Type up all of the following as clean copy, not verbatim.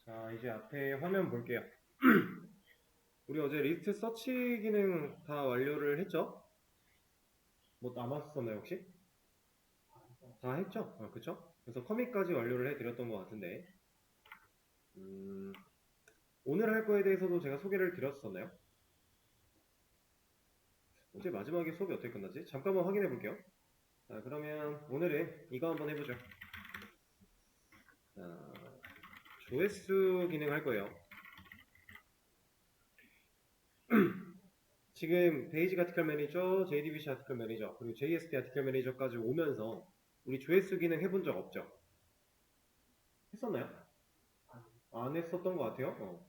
자, 이제 앞에 화면 볼게요. 우리 어제 리스트 서치 기능 다 완료를 했죠? 뭐 남았었나요, 혹시? 다 했죠? 그쵸? 그래서 커밋까지 완료를 해드렸던 것 같은데, 음, 오늘 할 거에 대해서도 제가 소개를 드렸었나요? 어제 마지막에 수업이 어떻게 끝났지? 잠깐만 확인해 볼게요. 자, 그러면 오늘은 이거 한번 해보죠. 자, 조회수 기능 할 거예요. 지금 베이직 아티클 매니저, JDBC 아티클 매니저, 그리고 JST 아티클 매니저까지 오면서 우리 조회수 기능 해본 적 없죠? 했었나요? 안 했었던 것 같아요.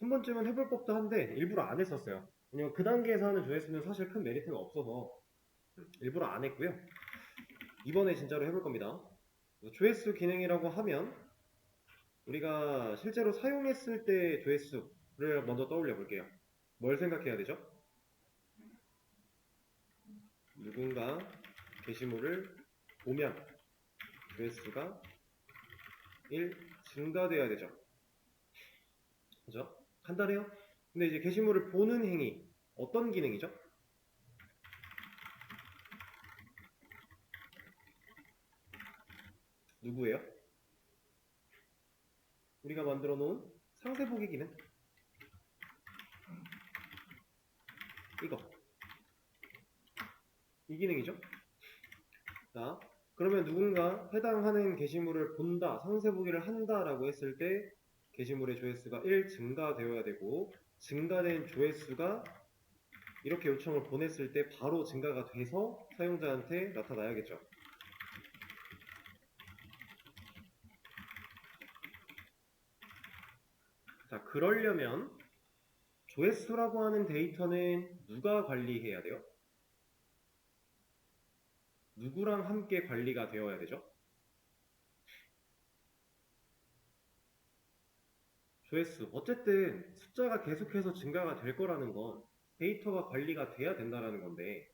한 번쯤은 해볼 법도 한데 일부러 안 했었어요. 왜냐면 그 단계에서 하는 조회수는 사실 큰 메리트가 없어서 일부러 안 했고요. 이번에 진짜로 해볼 겁니다. 조회수 기능이라고 하면 우리가 실제로 사용했을 때 조회수를 먼저 떠올려 볼게요. 뭘 생각해야 되죠? 누군가 게시물을 보면 조회수가 1 증가돼야 되죠. 그죠? 간단해요? 근데 이제 게시물을 보는 행위 어떤 기능이죠? 누구예요? 우리가 만들어 놓은 상세 보기 기능 이거 이 기능이죠. 자, 그러면 누군가 해당하는 게시물을 본다, 상세 보기를 한다라고 했을 때 게시물의 조회수가 1 증가되어야 되고 증가된 조회수가 이렇게 요청을 보냈을 때 바로 증가가 돼서 사용자한테 나타나야겠죠. 자, 그러려면 조회수라고 하는 데이터는 누가 관리해야 돼요? 누구랑 함께 관리가 되어야 되죠? 조회수. 어쨌든 숫자가 계속해서 증가가 될 거라는 건 데이터가 관리가 돼야 된다라는 건데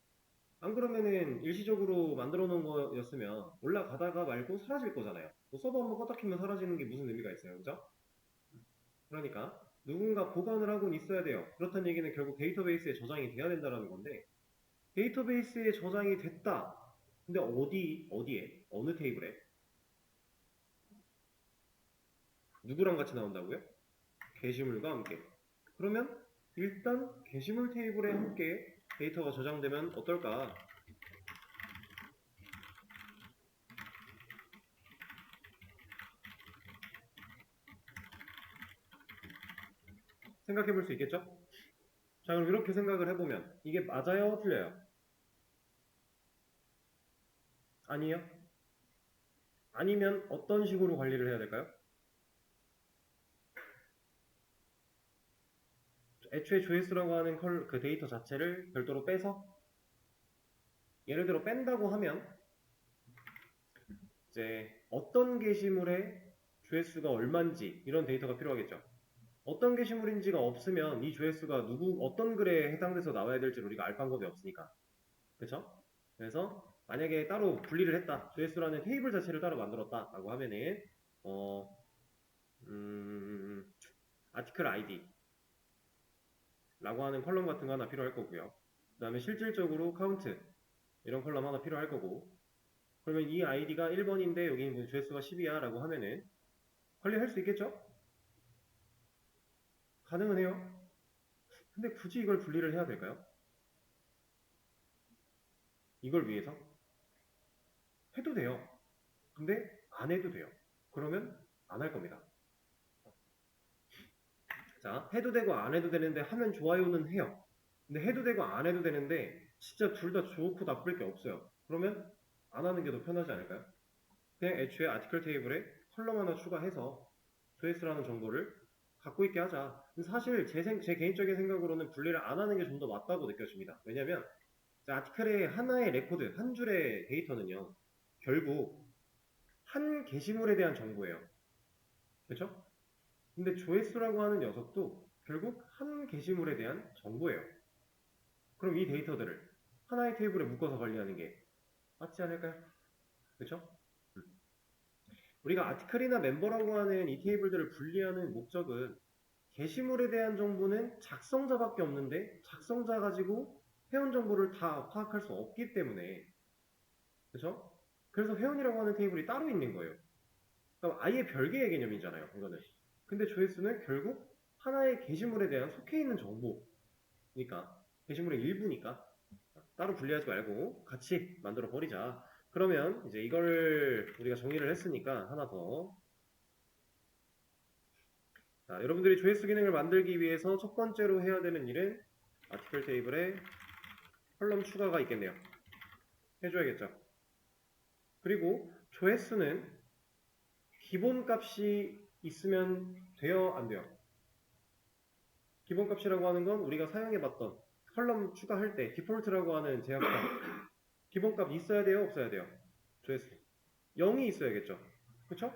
안 그러면은 일시적으로 만들어 놓은 거였으면 올라가다가 말고 사라질 거잖아요. 뭐 서버 한번 껐다 키면 사라지는 게 무슨 의미가 있어요. 그죠? 그러니까 누군가 보관을 하고는 있어야 돼요. 그렇다는 얘기는 결국 데이터베이스에 저장이 돼야 된다라는 건데 데이터베이스에 저장이 됐다. 근데 어디에? 어느 테이블에? 누구랑 같이 나온다고요? 게시물과 함께. 그러면 일단 게시물 테이블에 함께 데이터가 저장되면 어떨까? 생각해 볼 수 있겠죠? 자, 그럼 이렇게 생각을 해보면 이게 맞아요? 틀려요? 아니에요? 아니면 어떤 식으로 관리를 해야 될까요? 애초에 조회수라고 하는 그 데이터 자체를 별도로 빼서 예를 들어 뺀다고 하면 이제 어떤 게시물의 조회수가 얼마인지 이런 데이터가 필요하겠죠. 어떤 게시물인지가 없으면 이 조회수가 어떤 글에 해당돼서 나와야 될지 우리가 알 방법이 없으니까. 그쵸? 그래서 만약에 따로 분리를 했다. 조회수라는 테이블 자체를 따로 만들었다. 라고 하면은 어, 아티클 아이디 라고 하는 컬럼 같은 거 하나 필요할 거고요. 그 다음에 실질적으로 카운트 이런 컬럼 하나 필요할 거고 그러면 이 아이디가 1번인데 여기 조회수가 10이야 라고 하면은 관리할 수 있겠죠? 가능은 해요. 근데 굳이 이걸 분리를 해야 될까요? 이걸 위해서? 해도 돼요. 근데 안 해도 돼요. 그러면 안 할 겁니다. 자, 해도 되고 안 해도 되는데 하면 좋아요는 해요. 근데 해도 되고 안 해도 되는데 진짜 둘 다 좋고 나쁠 게 없어요. 그러면 안 하는 게 더 편하지 않을까요? 그냥 애초에 아티클 테이블에 컬럼 하나 추가해서 조회수라는 정보를 갖고 있게 하자. 근데 사실 제 개인적인 생각으로는 분리를 안 하는 게 좀 더 맞다고 느껴집니다. 왜냐면 아티클의 하나의 레코드, 한 줄의 데이터는요. 결국 한 게시물에 대한 정보예요. 그렇죠? 근데 조회수라고 하는 녀석도 결국 한 게시물에 대한 정보예요. 그럼 이 데이터들을 하나의 테이블에 묶어서 관리하는 게 맞지 않을까요? 그렇죠? 우리가 아티클이나 멤버라고 하는 이 테이블들을 분리하는 목적은 게시물에 대한 정보는 작성자밖에 없는데 작성자 가지고 회원 정보를 다 파악할 수 없기 때문에 그렇죠? 그래서 회원이라고 하는 테이블이 따로 있는 거예요. 그럼 아예 별개의 개념이잖아요. 이거는. 근데 조회수는 결국 하나의 게시물에 대한 속해 있는 정보니까 게시물의 일부니까 따로 분리하지 말고 같이 만들어 버리자. 그러면 이제 이걸 우리가 정의를 했으니까 하나 더. 자, 여러분들이 조회수 기능을 만들기 위해서 첫 번째로 해야 되는 일은 아티클 테이블에 컬럼 추가가 있겠네요. 해줘야겠죠. 그리고 조회수는 기본값이 있으면 돼요, 안 돼요? 기본값이라고 하는 건 우리가 사용해봤던 컬럼 추가할 때 디폴트라고 하는 제약값 기본값 있어야 돼요, 없어야 돼요? 조회수 0이 있어야겠죠. 그쵸?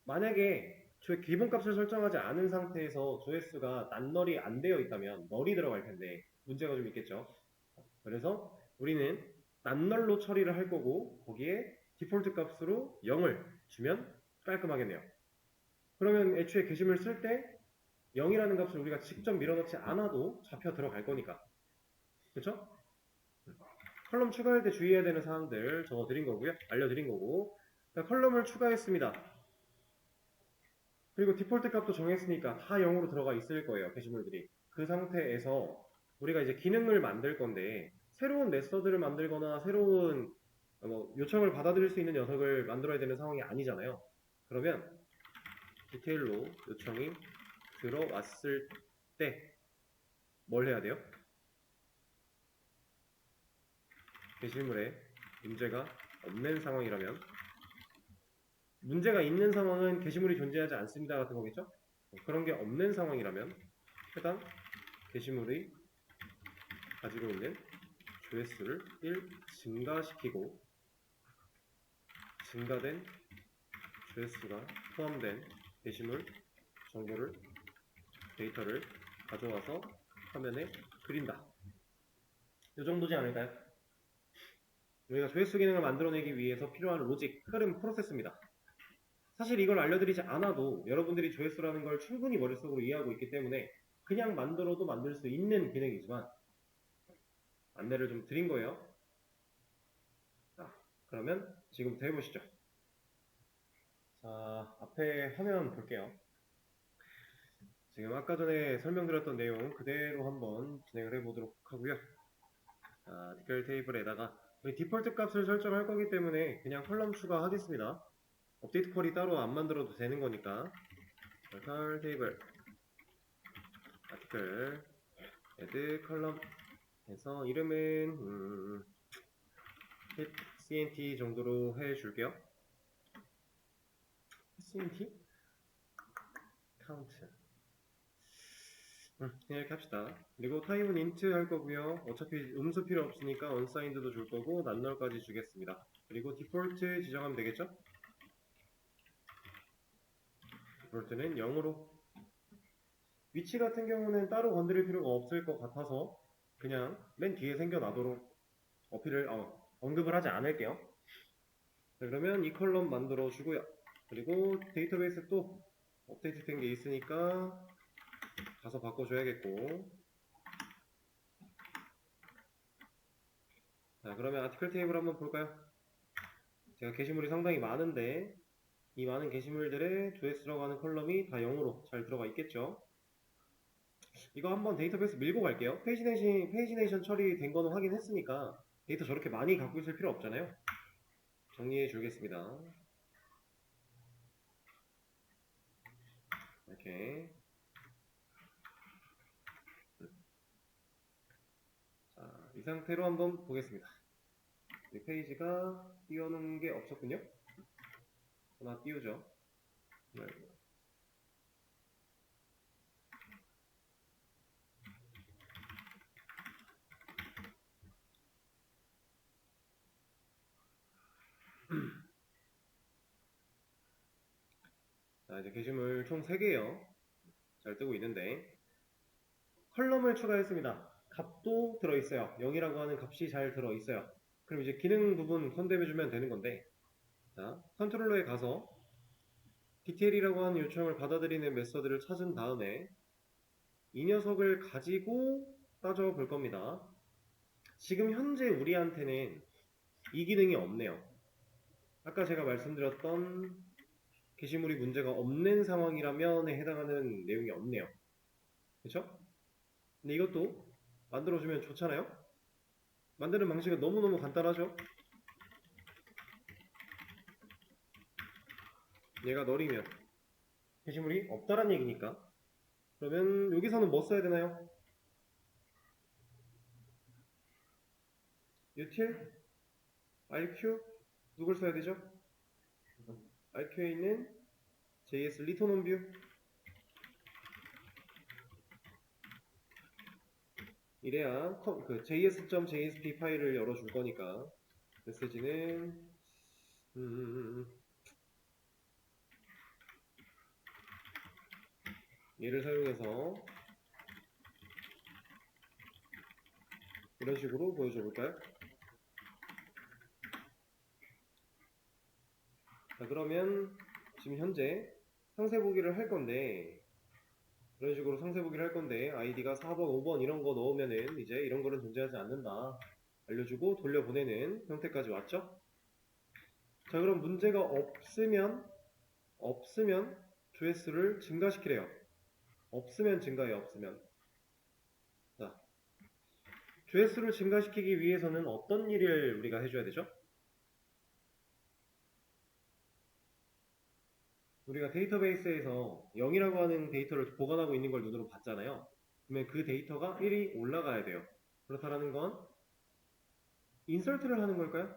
만약에 기본값을 설정하지 않은 상태에서 조회수가 난널이 안 되어 있다면 널이 들어갈 텐데 문제가 좀 있겠죠. 그래서 우리는 난널로 처리를 할 거고 거기에 디폴트 값으로 0을 주면 깔끔하겠네요. 그러면 애초에 게시물 쓸 때 0이라는 값을 우리가 직접 밀어넣지 않아도 잡혀 들어갈 거니까. 그쵸? 컬럼 추가할 때 주의해야 되는 사항들 적어드린 거고요. 알려드린 거고. 자, 컬럼을 추가했습니다. 그리고 디폴트 값도 정했으니까 다 0으로 들어가 있을 거예요. 게시물들이. 그 상태에서 우리가 이제 기능을 만들 건데 새로운 메서드를 만들거나 새로운 요청을 받아들일 수 있는 녀석을 만들어야 되는 상황이 아니잖아요. 그러면 디테일로 요청이 들어왔을 때 뭘 해야 돼요? 게시물에 문제가 없는 상황이라면 문제가 있는 상황은 게시물이 존재하지 않습니다 같은 거겠죠? 그런 게 없는 상황이라면 해당 게시물이 가지고 있는 조회수를 1 증가시키고 증가된 조회수가 포함된 게시물 정보를 데이터를 가져와서 화면에 그린다. 이 정도지 않을까요? 우리가 조회수 기능을 만들어내기 위해서 필요한 로직, 흐름, 프로세스입니다. 사실 이걸 알려드리지 않아도 여러분들이 조회수라는 걸 충분히 머릿속으로 이해하고 있기 때문에 그냥 만들어도 만들 수 있는 기능이지만 안내를 좀 드린 거예요. 자, 그러면 지금부터 해보시죠. 자, 앞에 화면 볼게요. 지금 아까 전에 설명드렸던 내용 그대로 한번 진행을 해보도록 하고요. 자, 디테일 테이블에다가 우리 디폴트 값을 설정할 거기 때문에 그냥 컬럼 추가하겠습니다. 업데이트 퀄이 따로 안 만들어도 되는 거니까 디테일 테이블 아티클 add 컬럼 해서 이름은 cnt 정도로 해줄게요. cnt? count 그냥 이렇게 합시다. 그리고 타입은 int 할 거고요. 어차피 음수 필요 없으니까 unsigned도 줄 거고 난널까지 주겠습니다. 그리고 디폴트 지정하면 되겠죠? 디폴트는 0으로 위치 같은 경우는 따로 건드릴 필요가 없을 것 같아서 그냥 맨 뒤에 생겨나도록 언급을 하지 않을게요. 자, 그러면 이 컬럼 만들어 주고요. 그리고 데이터베이스 또 업데이트 된 게 있으니까 가서 바꿔줘야겠고. 자, 그러면 아티클 테이블 한번 볼까요? 제가 게시물이 상당히 많은데 이 많은 게시물들의 조회수라고 하는 컬럼이 다 0으로 잘 들어가 있겠죠. 이거 한번 데이터베이스 밀고 갈게요. 페이지네이션 처리된 거는 확인했으니까 데이터 저렇게 많이 갖고 있을 필요 없잖아요. 정리해 주겠습니다. 이렇게. 자, 이 상태로 한번 보겠습니다. 이 페이지가 띄워놓은 게 없었군요. 하나 띄우죠. 네. 자, 이제 게시물 총 3개요. 잘 뜨고 있는데 컬럼을 추가했습니다. 값도 들어있어요. 0이라고 하는 값이 잘 들어있어요. 그럼 이제 기능 부분 선택해주면 되는 건데 자, 컨트롤러에 가서 디테일이라고 하는 요청을 받아들이는 메서드를 찾은 다음에 이 녀석을 가지고 따져볼 겁니다. 지금 현재 우리한테는 이 기능이 없네요. 아까 제가 말씀드렸던 게시물이 문제가 없는 상황이라면에 해당하는 내용이 없네요. 그쵸? 근데 이것도 만들어주면 좋잖아요? 만드는 방식은 너무너무 간단하죠? 얘가 널이면 게시물이 없다란 얘기니까. 그러면 여기서는 뭐 써야 되나요? util, rq, 누굴 써야 되죠? rq에 있는 js return on view 이래야 그 js.jsp 파일을 열어줄 거니까 메시지는 얘를 사용해서 이런 식으로 보여줘 볼까요? 자, 그러면 지금 현재 상세 보기를 할 건데 이런 식으로 상세 보기를 할 건데 아이디가 4번, 5번 이런 거 넣으면은 이제 이런 거는 존재하지 않는다 알려주고 돌려보내는 형태까지 왔죠? 자, 그럼 문제가 없으면 조회수를 증가시키래요. 없으면 증가해요. 없으면. 자, 조회수를 증가시키기 위해서는 어떤 일을 우리가 해줘야 되죠? 우리가 데이터베이스에서 0이라고 하는 데이터를 보관하고 있는 걸 눈으로 봤잖아요. 그러면 그 데이터가 1이 올라가야 돼요. 그렇다는 건 인설트를 하는 걸까요?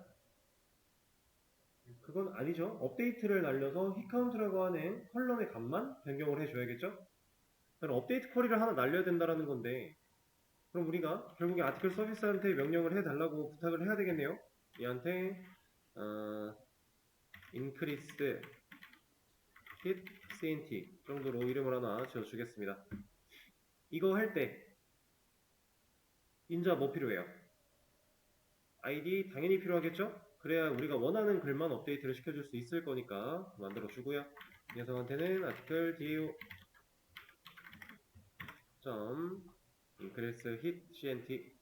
그건 아니죠. 업데이트를 날려서 hitCount라고 하는 컬럼의 값만 변경을 해줘야겠죠? 그럼 업데이트 쿼리를 하나 날려야 된다는 건데 그럼 우리가 결국에 아티클 서비스한테 명령을 해달라고 부탁을 해야 되겠네요. 얘한테 increase hit cnt 정도로 이름을 하나 지어주겠습니다. 이거 할 때 인자 뭐 필요해요? id 당연히 필요하겠죠? 그래야 우리가 원하는 글만 업데이트를 시켜줄 수 있을 거니까 만들어 주고요. 이 녀석한테는 article do increase hit cnt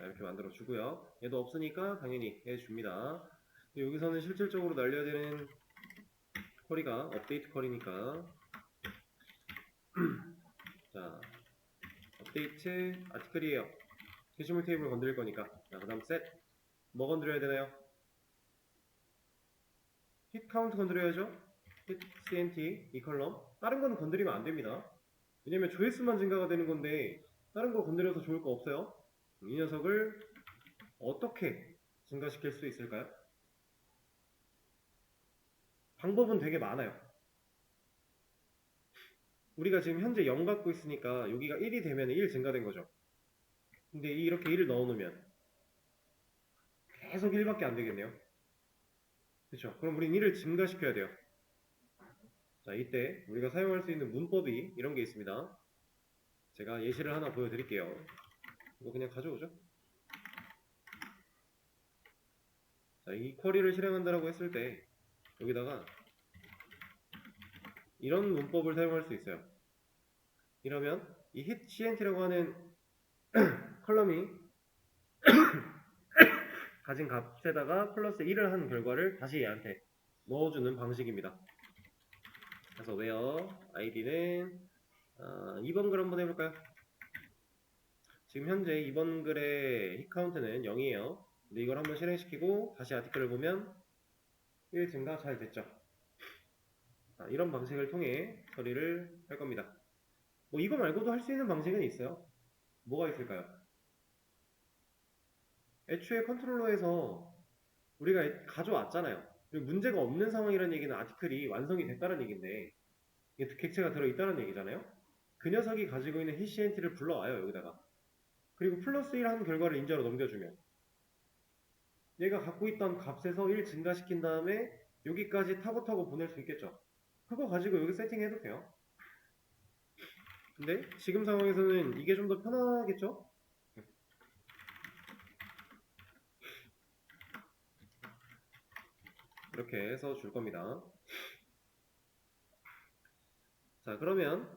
이렇게 만들어 주고요. 얘도 없으니까 당연히 해줍니다. 여기서는 실질적으로 날려야 되는 쿼리가 업데이트 쿼리니까 자, 업데이트 아티클이에요. 게시물 테이블 건드릴 거니까. 자, 그 다음 set 뭐 건드려야 되나요? hit count 건드려야죠. hit cnt 이 컬럼. 다른 건 건드리면 안 됩니다. 왜냐면 조회수만 증가가 되는 건데 다른 거 건드려서 좋을 거 없어요. 이 녀석을 어떻게 증가시킬 수 있을까요? 방법은 되게 많아요. 우리가 지금 현재 0 갖고 있으니까 여기가 1이 되면 1 증가된 거죠. 근데 이렇게 1을 넣어놓으면 계속 1밖에 안 되겠네요. 그렇죠? 그럼 우린 1을 증가시켜야 돼요. 자, 이때 우리가 사용할 수 있는 문법이 이런 게 있습니다. 제가 예시를 하나 보여드릴게요. 이거 그냥 가져오죠. 자, 이 쿼리를 실행한다라고 했을 때 여기다가 이런 문법을 사용할 수 있어요. 이러면 이 hit cnt라고 하는 컬럼이 가진 값에다가 플러스 1을 한 결과를 다시 얘한테 넣어주는 방식입니다. 그래서 where id는 2번 글 한번 해볼까요? 지금 현재 2번 글의 hit count는 0이에요. 근데 이걸 한번 실행시키고 다시 아티클을 보면 1 증가 잘 됐죠. 이런 방식을 통해 처리를 할 겁니다. 뭐 이거 말고도 할 수 있는 방식은 있어요. 뭐가 있을까요? 애초에 컨트롤러에서 우리가 가져왔잖아요. 그리고 문제가 없는 상황이라는 얘기는 아티클이 완성이 됐다는 얘기인데 이게 객체가 들어있다는 얘기잖아요. 그 녀석이 가지고 있는 히시엔티를 불러와요. 여기다가. 그리고 플러스 1 한 결과를 인자로 넘겨주면 얘가 갖고 있던 값에서 1 증가시킨 다음에 여기까지 타고 보낼 수 있겠죠. 그거 가지고 여기 세팅해도 돼요. 근데 지금 상황에서는 이게 좀 더 편하겠죠? 이렇게 해서 줄 겁니다. 자, 그러면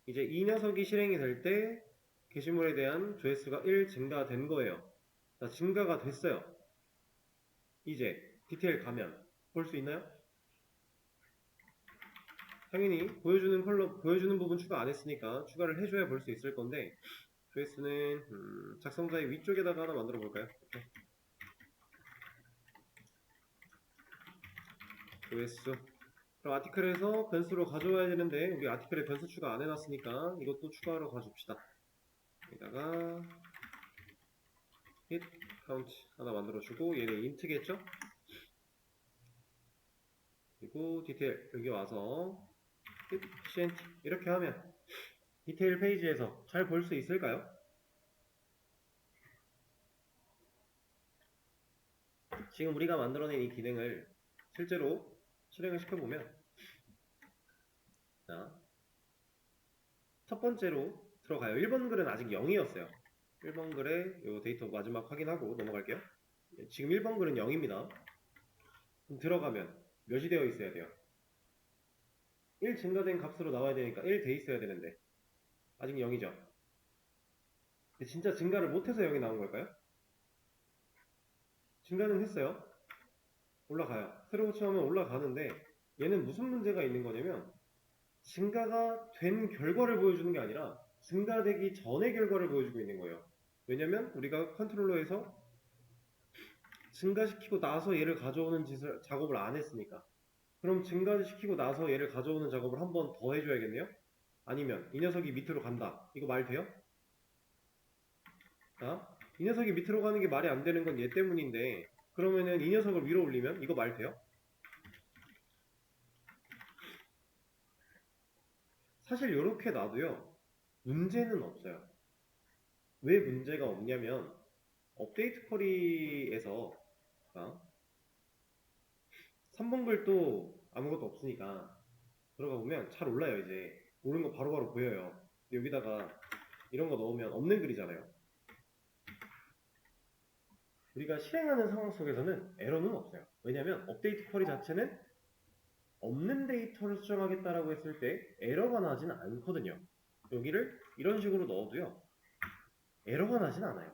이제 이 녀석이 실행이 될 때 게시물에 대한 조회수가 1 증가된 거예요. 자, 증가가 됐어요. 이제 디테일 가면 볼 수 있나요? 당연히 보여주는 부분 추가 안 했으니까 추가를 해줘야 볼 수 있을 건데, 조회수는 작성자의 위쪽에다가 하나 만들어 볼까요? 조회수. 그럼 아티클에서 변수로 가져와야 되는데 우리 아티클에 변수 추가 안 해놨으니까 이것도 추가로 가줍시다. 여기다가 hit count 하나 만들어주고 얘는 int겠죠? 그리고 디테일 여기 와서 hit percent 이렇게 하면 디테일 페이지에서 잘 볼 수 있을까요? 지금 우리가 만들어낸 이 기능을 실제로 실행을 시켜보면, 자, 첫 번째로 들어가요. 1번 글은 아직 0이었어요. 1번 글에 이 데이터 마지막 확인하고 넘어갈게요. 지금 1번 글은 0입니다. 그럼 들어가면 몇이 되어 있어야 돼요? 1 증가된 값으로 나와야 되니까 1 돼 있어야 되는데 아직 0이죠. 근데 진짜 증가를 못해서 0이 나온 걸까요? 증가는 했어요. 올라가요. 새로 고침하면 올라가는데 얘는 무슨 문제가 있는 거냐면 증가가 된 결과를 보여주는 게 아니라 증가되기 전의 결과를 보여주고 있는 거예요. 왜냐면 우리가 컨트롤러에서 증가시키고 나서 얘를 가져오는 작업을 안 했으니까. 그럼 증가시키고 나서 얘를 가져오는 작업을 한 번 더 해줘야겠네요? 아니면 이 녀석이 밑으로 간다. 이거 말 돼요? 자, 이 녀석이 밑으로 가는 게 말이 안 되는 건 얘 때문인데, 그러면은 이 녀석을 위로 올리면 이거 말 돼요? 사실 이렇게 놔도요 문제는 없어요. 왜 문제가 없냐면 업데이트 쿼리에서 3번 글도 아무것도 없으니까 들어가 보면 잘 올라요. 이제 오른 거 바로바로 보여요. 근데 여기다가 이런 거 넣으면 없는 글이잖아요. 우리가 실행하는 상황 속에서는 에러는 없어요. 왜냐면 업데이트 쿼리 자체는 없는 데이터를 수정하겠다라고 했을 때 에러가 나진 않거든요. 여기를 이런 식으로 넣어도요 에러가 나진 않아요.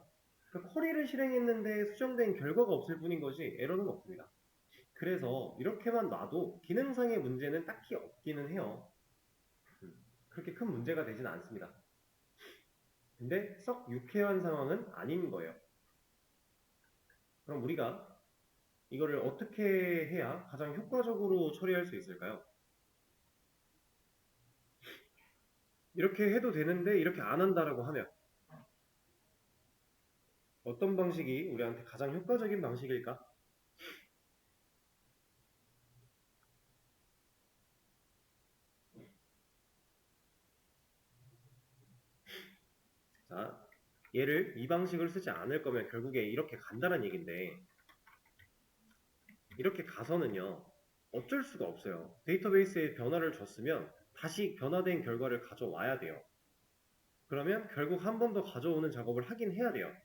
그러니까 쿼리를 실행했는데 수정된 결과가 없을 뿐인 것이 에러는 없습니다. 그래서 이렇게만 놔도 기능상의 문제는 딱히 없기는 해요. 그렇게 큰 문제가 되진 않습니다. 근데 썩 유쾌한 상황은 아닌 거예요. 그럼 우리가 이거를 어떻게 해야 가장 효과적으로 처리할 수 있을까요? 이렇게 해도 되는데 이렇게 안 한다라고 하면 어떤 방식이 우리한테 가장 효과적인 방식일까? 자, 얘를 이 방식을 쓰지 않을 거면 결국에 이렇게 간다는 얘기인데, 이렇게 가서는요 어쩔 수가 없어요. 데이터베이스에 변화를 줬으면 다시 변화된 결과를 가져와야 돼요. 그러면 결국 한 번 더 가져오는 작업을 하긴 해야 돼요.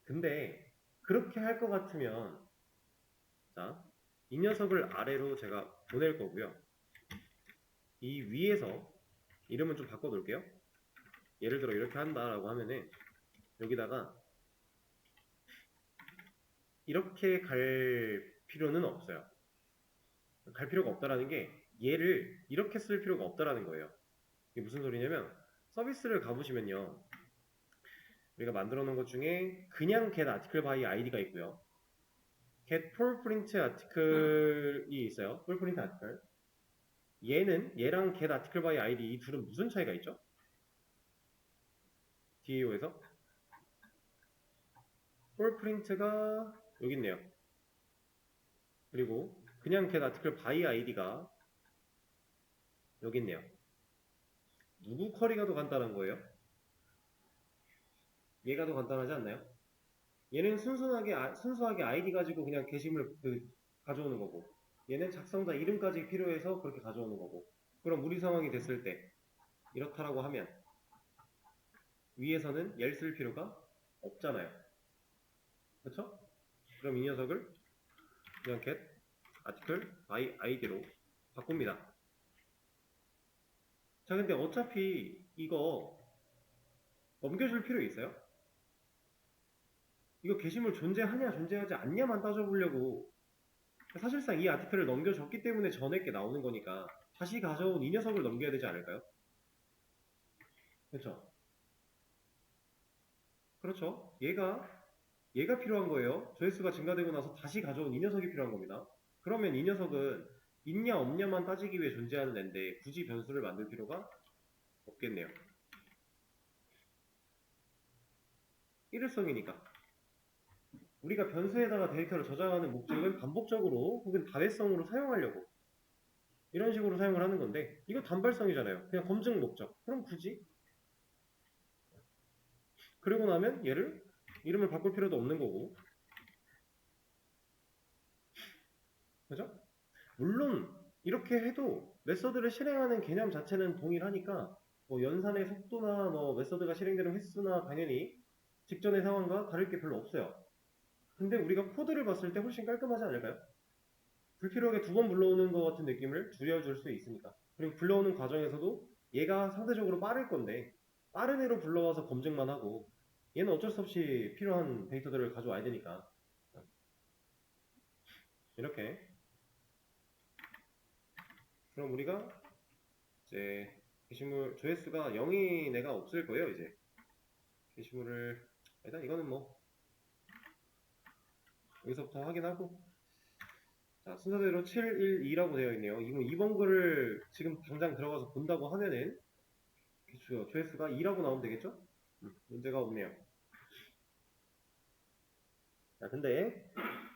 근데 그렇게 할 것 같으면, 자, 이 녀석을 아래로 제가 보낼 거고요. 이 위에서 이름은 좀 바꿔 놓을게요. 예를 들어 이렇게 한다라고 하면은 여기다가 이렇게 갈 필요는 없어요. 갈 필요가 없다라는 게 얘를 이렇게 쓸 필요가 없다라는 거예요. 이게 무슨 소리냐면 서비스를 가보시면요 우리가 만들어 놓은 것 중에 그냥 get article by id가 있고요, get full print article이 있어요. full print article. 얘랑 get article by id 이 둘은 무슨 차이가 있죠? DAO에서 full print가 여기 있네요. 그리고 그냥 get article by id가 여기 있네요. 누구 쿼리가 더 간단한 거예요? 얘가 더 간단하지 않나요? 얘는 순수하게 아이디 가지고 그냥 게시물 가져오는 거고, 얘는 작성자 이름까지 필요해서 그렇게 가져오는 거고. 그럼 우리 상황이 됐을 때 이렇다라고 하면 위에서는 얘를 쓸 필요가 없잖아요. 그렇죠? 그럼 이 녀석을 그냥 get article by id로 바꿉니다. 자, 근데 어차피 이거 넘겨줄 필요 있어요? 이거 게시물 존재하냐 존재하지 않냐만 따져보려고 사실상 이 아티클을 넘겨줬기 때문에 전에 게 나오는 거니까 다시 가져온 이 녀석을 넘겨야 되지 않을까요? 그렇죠? 그렇죠. 얘가 필요한 거예요. 조회수가 증가되고 나서 다시 가져온 이 녀석이 필요한 겁니다. 그러면 이 녀석은 있냐 없냐만 따지기 위해 존재하는 앤데 굳이 변수를 만들 필요가 없겠네요. 일회성이니까. 우리가 변수에다가 데이터를 저장하는 목적은 반복적으로 혹은 다회성으로 사용하려고 이런 식으로 사용을 하는 건데 이거 단발성이잖아요. 그냥 검증 목적. 그럼 굳이 그리고 나면 얘를 이름을 바꿀 필요도 없는 거고, 그죠? 물론 이렇게 해도 메서드를 실행하는 개념 자체는 동일하니까 뭐 연산의 속도나 뭐 메서드가 실행되는 횟수나 당연히 직전의 상황과 다를 게 별로 없어요. 근데 우리가 코드를 봤을 때 훨씬 깔끔하지 않을까요? 불필요하게 두 번 불러오는 것 같은 느낌을 줄여줄 수 있으니까. 그리고 불러오는 과정에서도 얘가 상대적으로 빠를 건데 빠른 애로 불러와서 검증만 하고 얘는 어쩔 수 없이 필요한 데이터들을 가져와야 되니까 이렇게. 그럼 우리가 이제 게시물 조회수가 0인 애가 없을 거예요. 이제 게시물을 일단 이거는 뭐 여기서부터 확인하고, 자, 순서대로 7, 1, 2라고 되어 있네요. 이건 2번 글을 지금 당장 들어가서 본다고 하면은 조회수가 2라고 나오면 되겠죠? 문제가 없네요. 자, 근데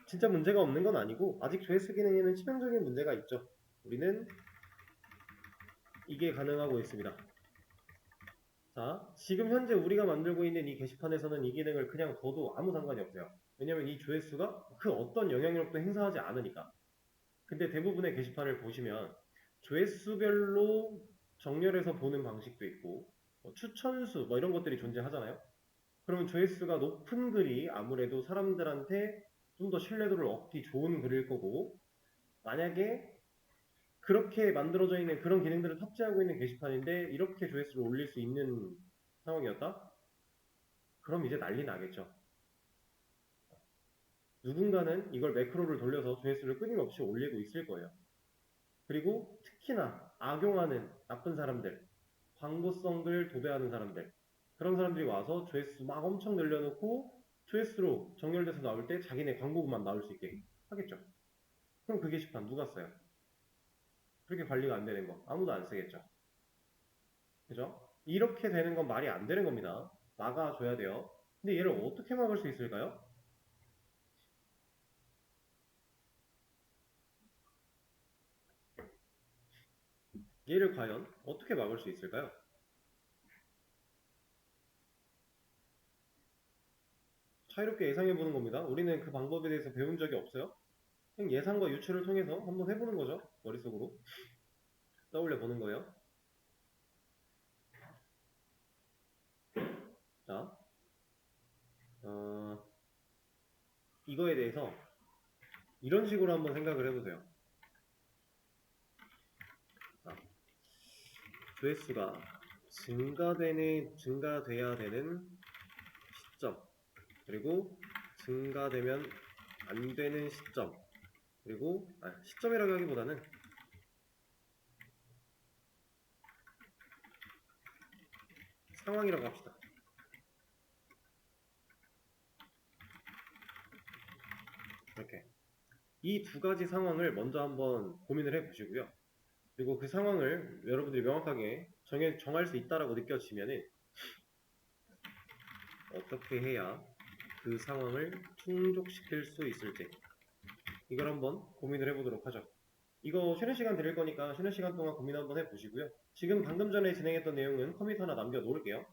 진짜 문제가 없는 건 아니고 아직 조회수 기능에는 치명적인 문제가 있죠. 우리는 이게 가능하고 있습니다. 자, 지금 현재 우리가 만들고 있는 이 게시판에서는 이 기능을 그냥 둬도 아무 상관이 없어요. 왜냐면 이 조회수가 그 어떤 영향력도 행사하지 않으니까. 근데 대부분의 게시판을 보시면 조회수별로 정렬해서 보는 방식도 있고 뭐 추천수 뭐 이런 것들이 존재하잖아요. 그러면 조회수가 높은 글이 아무래도 사람들한테 좀 더 신뢰도를 얻기 좋은 글일 거고, 만약에 그렇게 만들어져 있는 그런 기능들을 탑재하고 있는 게시판인데 이렇게 조회수를 올릴 수 있는 상황이었다? 그럼 이제 난리 나겠죠. 누군가는 이걸 매크로를 돌려서 조회수를 끊임없이 올리고 있을 거예요. 그리고 특히나 악용하는 나쁜 사람들, 광고성들 도배하는 사람들, 그런 사람들이 와서 조회수 막 엄청 늘려놓고 조회수로 정렬돼서 나올 때 자기네 광고만 나올 수 있게 하겠죠. 그럼 그 게시판 누가 써요? 그렇게 관리가 안 되는 거 아무도 안 쓰겠죠. 그죠? 이렇게 되는 건 말이 안 되는 겁니다. 막아줘야 돼요. 근데 얘를 어떻게 막을 수 있을까요? 얘를 과연 어떻게 막을 수 있을까요? 자유롭게 예상해보는 겁니다. 우리는 그 방법에 대해서 배운 적이 없어요. 그냥 예상과 유추를 통해서 한번 해보는 거죠. 머릿속으로 떠올려 보는 거예요. 자, 이거에 대해서 이런 식으로 한번 생각을 해보세요. 자, 조회수가 증가돼야 되는 시점, 그리고 증가되면 안 되는 시점, 그리고 시점이라고 하기보다는 상황이라고 합시다. 이렇게 이 두 가지 상황을 먼저 한번 고민을 해 보시고요. 그리고 그 상황을 여러분들이 명확하게 정할 수 있다라고 느껴지면은 어떻게 해야 그 상황을 충족시킬 수 있을지 이걸 한번 고민을 해보도록 하죠. 이거 쉬는 시간 드릴 거니까 쉬는 시간 동안 고민 한번 해보시고요. 지금 방금 전에 진행했던 내용은 컴퓨터 하나 남겨 놓을게요.